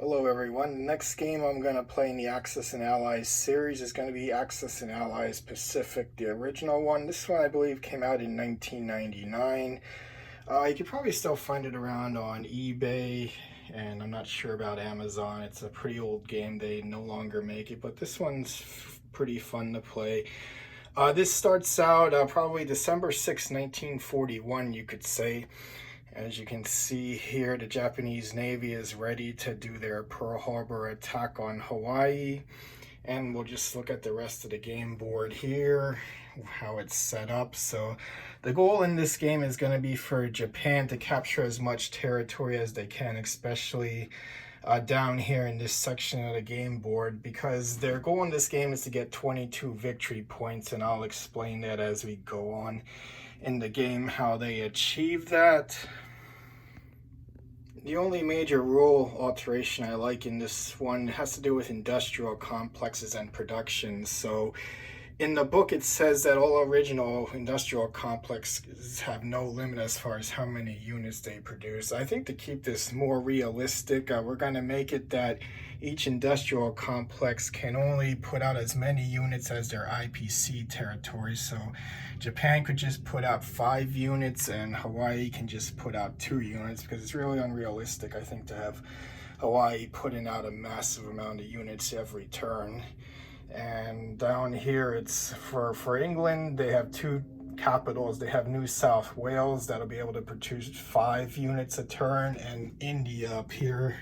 Hello everyone. Next game I'm going to play in the Axis and Allies series is going to be Axis and Allies Pacific, the original one. This one I believe came out in 1999. You could probably still find it around on eBay, and I'm not sure about Amazon. It's a pretty old game. They no longer make it, but this one's pretty fun to play. This starts out probably December 6, 1941, you could say. As you can see here, the Japanese Navy is ready to do their Pearl Harbor attack on Hawaii. And we'll just look at the rest of the game board here, how it's set up. So the goal in this game is going to be for Japan to capture as much territory as they can, especially down here in this section of the game board, because their goal in this game is to get 22 victory points, and I'll explain that as we go on in the game how they achieve that. The only major rule alteration I like in this one has to do with industrial complexes and production. So in the book it says that all original industrial complexes have no limit as far as how many units they produce. I think to keep this more realistic, we're going to make it that each industrial complex can only put out as many units as their IPC territory. So Japan could just put out 5 units and Hawaii can just put out 2 units, because it's really unrealistic, I think, to have Hawaii putting out a massive amount of units every turn. And down here, it's for England, they have 2 capitals. They have New South Wales that'll be able to produce 5 units a turn, and India up here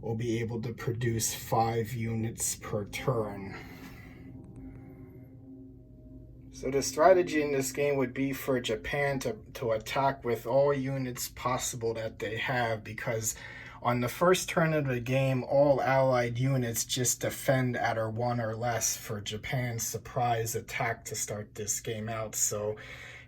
will be able to produce 5 units per turn. So the strategy in this game would be for Japan to attack with all units possible that they have, because on the first turn of the game, all allied units just defend at or 1 or less for Japan's surprise attack to start this game out. So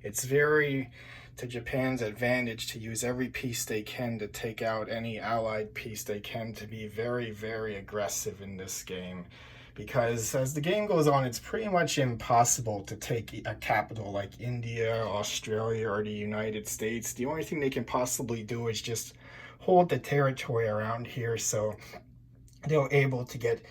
it's very to Japan's advantage to use every piece they can to take out any allied piece they can, to be very, very aggressive in this game. Because as the game goes on, it's pretty much impossible to take a capital like India, Australia, or the United States. The only thing they can possibly do is just hold the territory around here, so they're able to get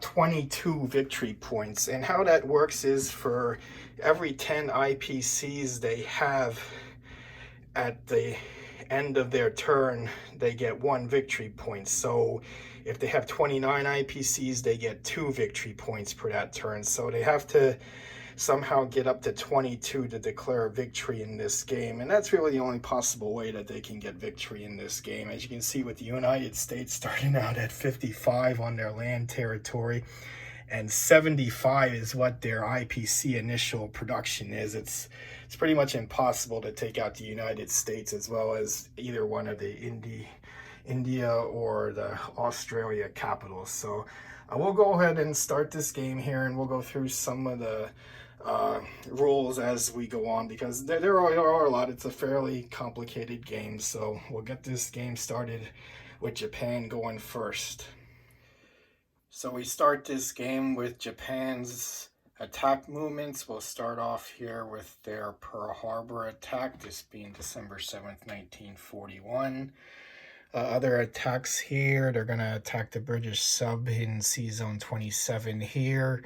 22 victory points. And how that works is for every 10 IPCs they have at the end of their turn, they get 1 victory point. So if they have 29 IPCs, they get 2 victory points per that turn. So they have to somehow get up to 22 to declare a victory in this game. And that's really the only possible way that they can get victory in this game. As you can see, with the United States starting out at 55 on their land territory, and 75 is what their IPC initial production is. It's pretty much impossible to take out the United States, as well as either one of the India or the Australia capitals. So we'll go ahead and start this game here, and we'll go through some of the rules as we go on, because there are a lot. It's a fairly complicated game, so we'll get this game started with Japan going first. So we start this game with Japan's attack movements. We'll start off here with their Pearl Harbor attack, this being December 7th, 1941. Other attacks here, they're going to attack the British sub in Sea Zone 27 here.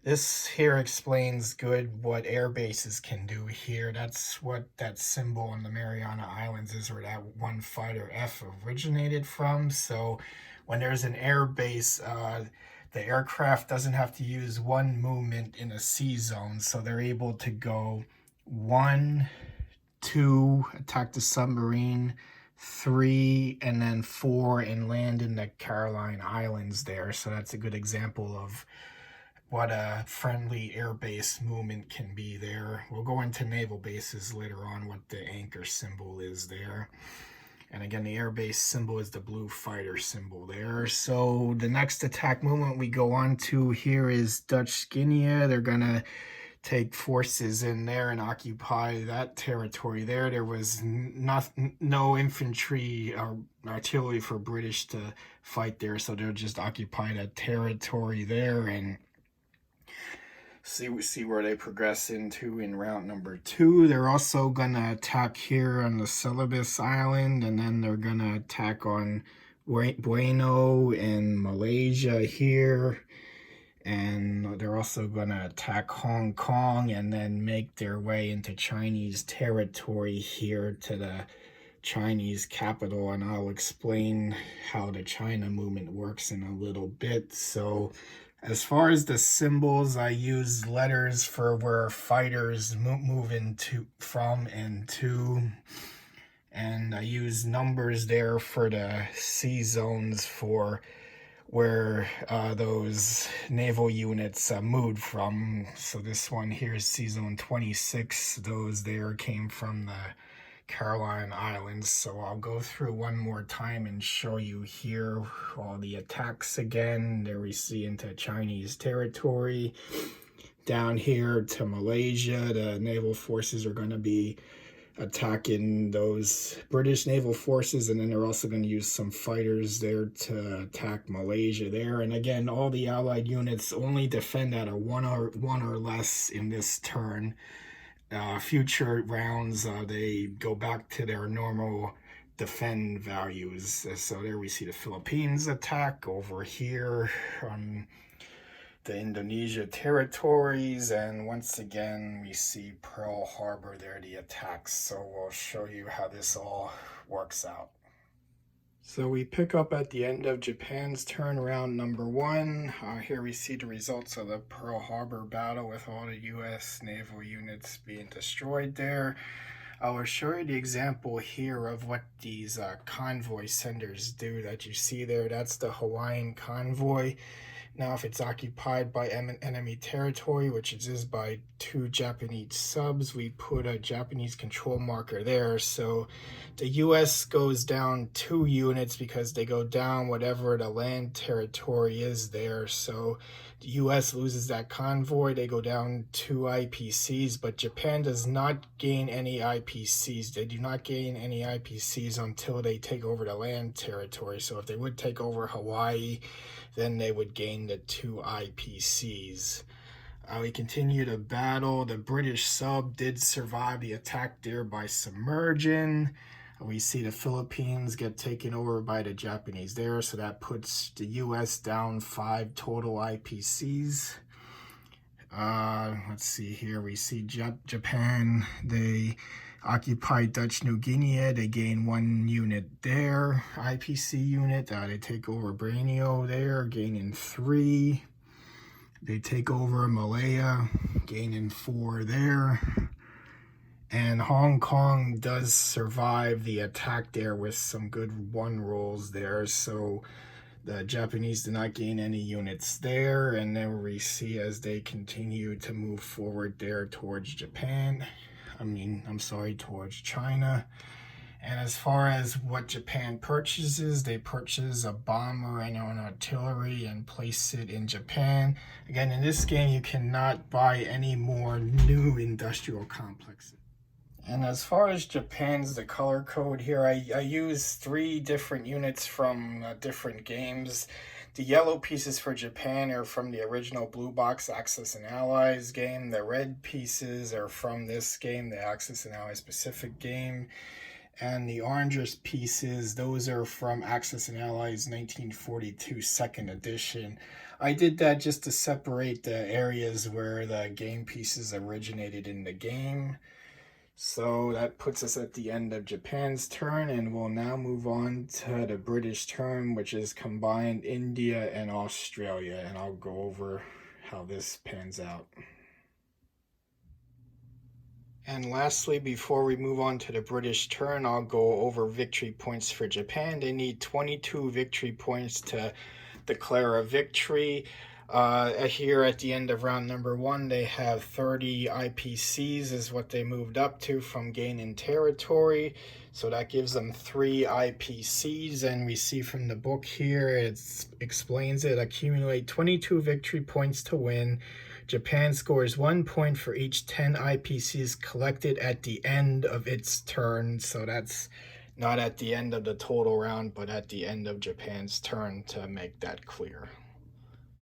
This here explains good what air bases can do here. That's what that symbol on the Mariana Islands is, where that one fighter F originated from. So when there's an air base, the aircraft doesn't have to use 1 movement in a sea zone. So they're able to go 1, 2, attack the submarine, 3, and then 4, and land in the Caroline Islands there. So that's a good example of what a friendly air base movement can be there. We'll go into naval bases later on, what the anchor symbol is there. And again, the air base symbol is the blue fighter symbol there. So the next attack movement we go on to here is Dutch Guinea. They're going to take forces in there and occupy that territory there. There was no infantry or artillery for British to fight there, so they'll just occupy that territory there and see where they progress into in round number 2. They're also going to attack here on the Celebes Island, and then they're going to attack on Bueno in Malaysia here. And they're also going to attack Hong Kong and then make their way into Chinese territory here to the Chinese capital. And I'll explain how the China movement works in a little bit. So as far as the symbols, I use letters for where fighters move into, from, and to. And I use numbers there for the sea zones for where those naval units moved from. So this one here is Sea Zone 26. Those there came from the Caroline Islands. So I'll go through one more time and show you here all the attacks again. There we see into Chinese territory. Down here to Malaysia, the naval forces are going to be attacking those British naval forces, and then they're also going to use some fighters there to attack Malaysia there. And again, all the allied units only defend at a one or less in this turn. Future rounds, they go back to their normal defend values. So there we see the Philippines attack over here on the Indonesia territories, and once again we see Pearl Harbor there, the attacks. So we'll show you how this all works out. So we pick up at the end of Japan's turn, round number 1. Here we see the results of the Pearl Harbor battle with all the U.S. naval units being destroyed there. I will show you the example here of what these convoy senders do that you see there. That's the Hawaiian convoy. Now, if it's occupied by enemy territory, which it is by 2 Japanese subs, we put a Japanese control marker there. So the U.S. goes down 2 units because they go down whatever the land territory is there. So the U.S. loses that convoy. They go down 2 IPCs, but Japan does not gain any IPCs. They do not gain any IPCs until they take over the land territory. So if they would take over Hawaii, then they would gain the 2 IPCs. We continue to battle. The British sub did survive the attack there by submerging. We see the Philippines get taken over by the Japanese there, so that puts the U.S. down 5 total IPCs. Let's see here. We see Japan. They occupy Dutch New Guinea. They gain 1 unit there, IPC unit. They take over Borneo there, gaining 3. They take over Malaya, gaining 4 there. And Hong Kong does survive the attack there with some good 1 rolls there. So the Japanese do not gain any units there. And then we see as they continue to move forward there towards towards China. And as far as what Japan purchases, they purchase a bomber and an artillery and place it in Japan. Again, in this game, you cannot buy any more new industrial complexes. And as far as Japan's, the color code here, I use 3 different units from different games. The yellow pieces for Japan are from the original Blue Box Axis and Allies game. The red pieces are from this game, the Axis and Allies Pacific game. And the orange pieces, those are from Axis and Allies 1942 2nd edition. I did that just to separate the areas where the game pieces originated in the game. So that puts us at the end of Japan's turn, and we'll now move on to the British turn, which is combined India and Australia, and I'll go over how this pans out. And lastly, before we move on to the British turn, I'll go over victory points for Japan. They need 22 victory points to declare a victory. Here at the end of round number 1, they have 30 IPCs is what they moved up to from gaining territory. So that gives them 3 IPCs, and we see from the book here, it explains it. Accumulate 22 victory points to win. Japan scores 1 point for each 10 IPCs collected at the end of its turn. So that's not at the end of the total round, but at the end of Japan's turn, to make that clear.